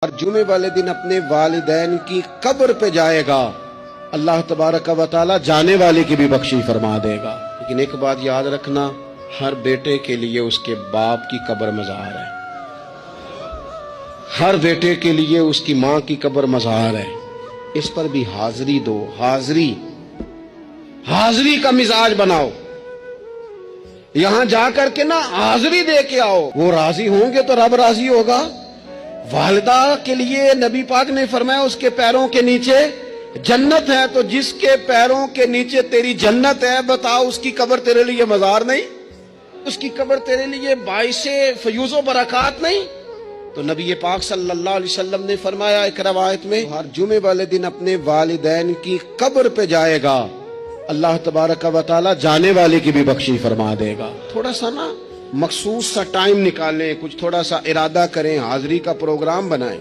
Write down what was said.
اور جمعے والے دن اپنے والدین کی قبر پہ جائے گا، اللہ تبارک و تعالی جانے والے کی بھی بخشش فرما دے گا۔ لیکن ایک بات یاد رکھنا، ہر بیٹے کے لیے اس کے باپ کی قبر مزار ہے، ہر بیٹے کے لیے اس کی ماں کی قبر مزار ہے۔ اس پر بھی حاضری دو، حاضری کا مزاج بناؤ۔ یہاں جا کر کے نا حاضری دے کے آؤ، وہ راضی ہوں گے تو رب راضی ہوگا۔ والدہ کے لیے نبی پاک نے فرمایا اس کے پیروں کے نیچے جنت ہے، تو جس کے پیروں کے نیچے تیری جنت ہے، بتاؤ اس کی قبر تیرے لیے مزار نہیں؟ اس کی قبر تیرے لیے باعث فیوز و برکات نہیں؟ تو نبی پاک صلی اللہ علیہ وسلم نے فرمایا ایک روایت میں، ہر جمعے والے دن اپنے والدین کی قبر پہ جائے گا، اللہ تبارک و تعالی جانے والے کی بھی بخشش فرما دے گا۔ تھوڑا سا نا مخصوص سا ٹائم نکالیں، کچھ تھوڑا سا ارادہ کریں، حاضری کا پروگرام بنائیں۔